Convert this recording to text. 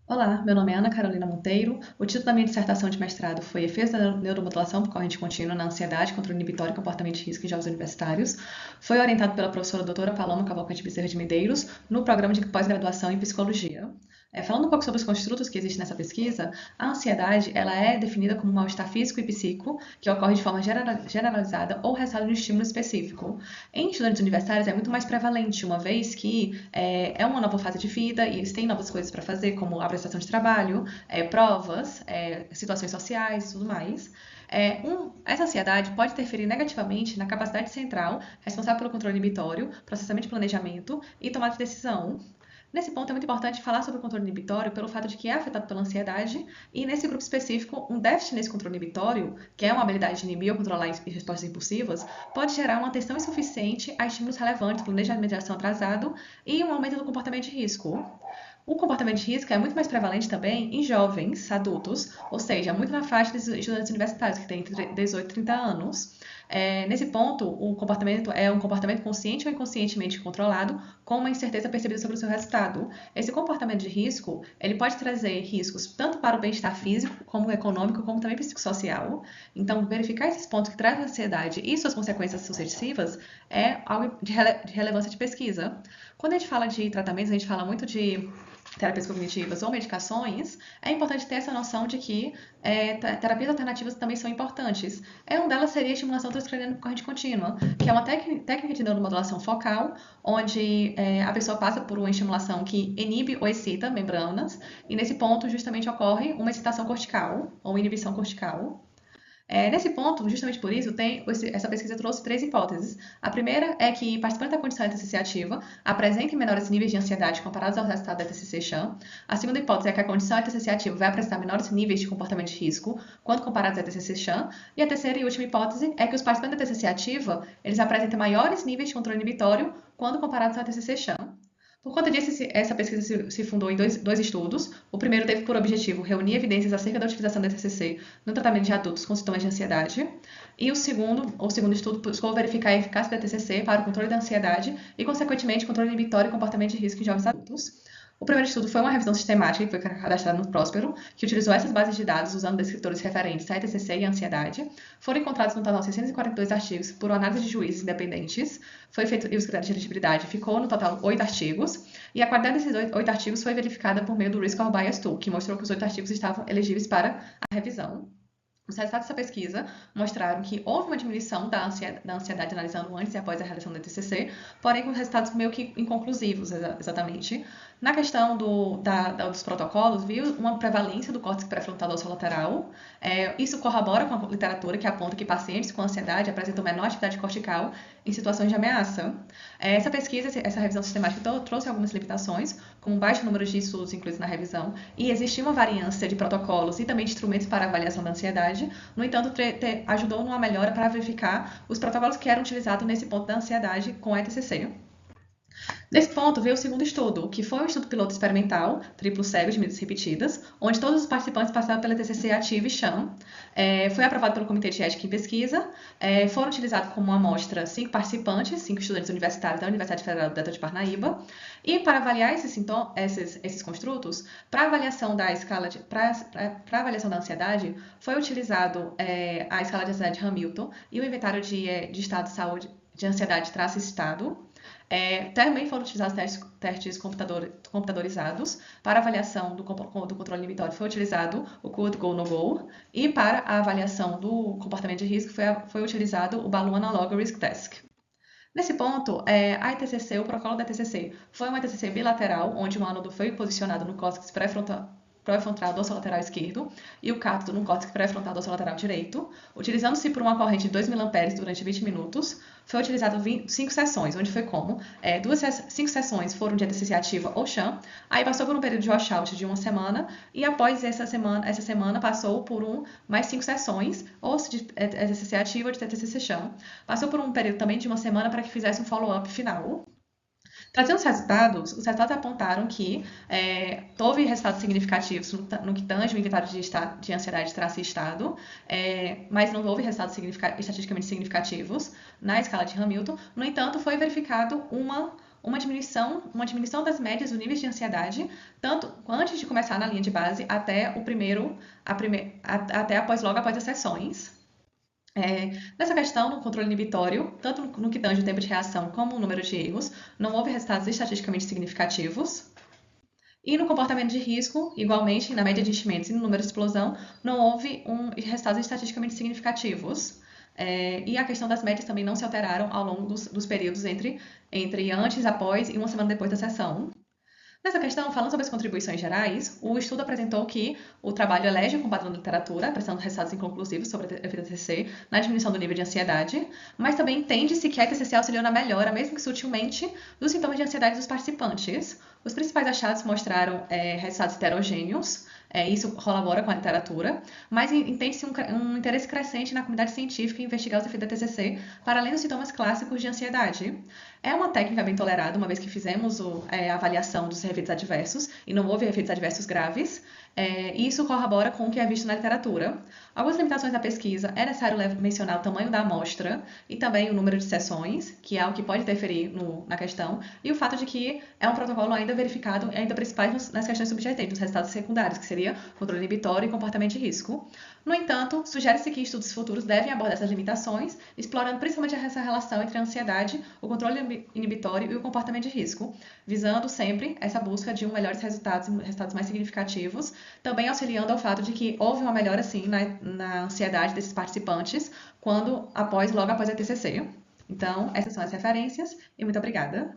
Olá, meu nome é Ana Carolina Monteiro. O título da minha dissertação de mestrado foi Efeitos da Neuromodulação por Corrente Contínua na Ansiedade, Controle Inibitório e Comportamento de Risco em Jovens Universitários. Foi orientado pela professora doutora Paloma Cavalcante Bezerra de Medeiros, no programa de pós-graduação em Psicologia. Falando um pouco sobre os construtos que existem nessa pesquisa, a ansiedade ela é definida como um mal-estar físico e psíquico que ocorre de forma generalizada ou resultado de um estímulo específico. Em estudantes universitários é muito mais prevalente, uma vez que é uma nova fase de vida e eles têm novas coisas para fazer, como a prestação de trabalho, provas, situações sociais e tudo mais. Essa ansiedade pode interferir negativamente na capacidade central, responsável pelo controle inibitório, processamento de planejamento e tomada de decisão. Nesse ponto, é muito importante falar sobre o controle inibitório pelo fato de que é afetado pela ansiedade e, nesse grupo específico, um déficit nesse controle inibitório, que é uma habilidade de inibir ou controlar respostas impulsivas, pode gerar uma atenção insuficiente a estímulos relevantes, planejamento de ação atrasado e um aumento do comportamento de risco. O comportamento de risco é muito mais prevalente também em jovens, adultos, ou seja, muito na faixa dos estudantes universitários, que têm entre 18 e 30 anos. Nesse ponto, o comportamento é um comportamento consciente ou inconscientemente controlado, com uma incerteza percebida sobre o seu resultado. Esse comportamento de risco, ele pode trazer riscos tanto para o bem-estar físico, como econômico, como também psicossocial. Então, verificar esses pontos que trazem ansiedade e suas consequências sucessivas é algo de relevância de pesquisa. Quando a gente fala de tratamentos, a gente fala muito de terapias cognitivas ou medicações, é importante ter essa noção de que terapias alternativas também são importantes. Uma delas seria a estimulação transcraniana por corrente contínua, que é uma técnica de neuromodulação focal, onde a pessoa passa por uma estimulação que inibe ou excita membranas, e nesse ponto justamente ocorre uma excitação cortical, ou inibição cortical. Nesse ponto, justamente por isso, essa pesquisa trouxe três hipóteses. A primeira é que participantes da condição de TCC ativa apresentem menores níveis de ansiedade comparados ao resultado da TCC-CHAN. A segunda hipótese é que a condição de TCC ativa vai apresentar menores níveis de comportamento de risco quando comparados à TCC-CHAN. E a terceira e última hipótese é que os participantes da TCC ativa eles apresentam maiores níveis de controle inibitório quando comparados à TCC-CHAN. Por conta disso, essa pesquisa se fundou em dois estudos. O primeiro teve por objetivo reunir evidências acerca da utilização da TCC no tratamento de adultos com sintomas de ansiedade. E o segundo estudo buscou verificar a eficácia da TCC para o controle da ansiedade e, consequentemente, controle inibitório e comportamento de risco em jovens adultos. O primeiro estudo foi uma revisão sistemática que foi cadastrada no Próspero, que utilizou essas bases de dados usando descritores referentes à TCC e à ansiedade. Foram encontrados no total 642 artigos por uma análise de juízes independentes. Foi feito e os critérios de elegibilidade ficou no total 8 artigos. E a qualidade desses 8 artigos foi verificada por meio do Risk or Bias Tool, que mostrou que os 8 artigos estavam elegíveis para a revisão. Os resultados dessa pesquisa mostraram que houve uma diminuição da ansiedade analisando antes e após a realização da TCC, porém com resultados meio que inconclusivos, exatamente. Na questão dos protocolos, viu uma prevalência do córtex pré-frontal dorsolateral. Isso corrobora com a literatura que aponta que pacientes com ansiedade apresentam menor atividade cortical em situações de ameaça. Essa pesquisa, essa revisão sistemática trouxe algumas limitações, como um baixo número de estudos incluídos na revisão, e existia uma variância de protocolos e também de instrumentos para avaliação da ansiedade. No entanto, ajudou numa melhora para verificar os protocolos que eram utilizados nesse ponto da ansiedade com a TCC. Nesse ponto, veio o segundo estudo, que foi um estudo piloto experimental, triplo cego de medidas repetidas, onde todos os participantes passaram pela TCC ativa e CHAN. Foi aprovado pelo Comitê de Ética em Pesquisa. Foram utilizados como amostra 5 participantes, 5 estudantes universitários da Universidade Federal do Delta de Parnaíba. E para avaliar esses construtos, para avaliação da escala para avaliação da ansiedade, foi utilizado a escala de ansiedade de Hamilton e o inventário de estado de saúde de ansiedade traço-estado. Também foram utilizados testes computadorizados. Para avaliação do controle inibitório foi utilizado o Good Go No Go, e para a avaliação do comportamento de risco foi utilizado o Balloon Analog Risk Test. Nesse ponto, a ETCC, o protocolo da ETCC, foi uma ETCC bilateral, onde o ânodo foi posicionado no córtex pré-frontal dorsolateral esquerdo e o cátodo no córtex pré-frontal dorsolateral direito, utilizando-se por uma corrente de 2 mA durante 20 minutos. Foi utilizado 5 sessões, onde foi como 5 sessões foram de TCC ativa ou CHAN, aí passou por um período de washout de uma semana, e após essa semana passou por mais 5 sessões, ou de TCC ativa ou de TCC CHAN. Passou por um período também de uma semana para que fizesse um follow-up final. Trazendo os resultados apontaram que houve resultados significativos no que tange o inventário de ansiedade traço-estado, mas não houve resultados estatisticamente significativos na escala de Hamilton. No entanto, foi verificado uma diminuição das médias dos níveis de ansiedade, tanto antes de começar na linha de base até logo após as sessões. Nessa questão, no controle inibitório, tanto no que tange o tempo de reação como o número de erros, não houve resultados estatisticamente significativos. E no comportamento de risco, igualmente, na média de enchimentos e no número de explosão, não houve resultados estatisticamente significativos. E a questão das médias também não se alteraram ao longo dos períodos entre antes, após e uma semana depois da sessão. Nessa questão, falando sobre as contribuições gerais, o estudo apresentou que o trabalho elege com o padrão da literatura, apresentando resultados inconclusivos sobre a ETCC na diminuição do nível de ansiedade, mas também entende-se que a ETCC auxiliou na melhora, mesmo que sutilmente, dos sintomas de ansiedade dos participantes. Os principais achados mostraram resultados heterogêneos, isso colabora com a literatura, mas entende-se um interesse crescente na comunidade científica em investigar os efeitos da TCC para além dos sintomas clássicos de ansiedade. É uma técnica bem tolerada, uma vez que fizemos a avaliação dos efeitos adversos e não houve efeitos adversos graves, e isso corrobora com o que é visto na literatura. Algumas limitações da pesquisa, é necessário mencionar o tamanho da amostra e também o número de sessões, que é algo que pode interferir na questão, e o fato de que é um protocolo ainda verificado, ainda principais nas questões subjacentes, nos resultados secundários, que seria controle inibitório e comportamento de risco. No entanto, sugere-se que estudos futuros devem abordar essas limitações, explorando principalmente essa relação entre a ansiedade, o controle inibitório e o comportamento de risco, visando sempre essa busca de melhores resultados mais significativos, também auxiliando ao fato de que houve uma melhora, sim, na ansiedade desses participantes logo após a TCC. Então, essas são as referências e muito obrigada.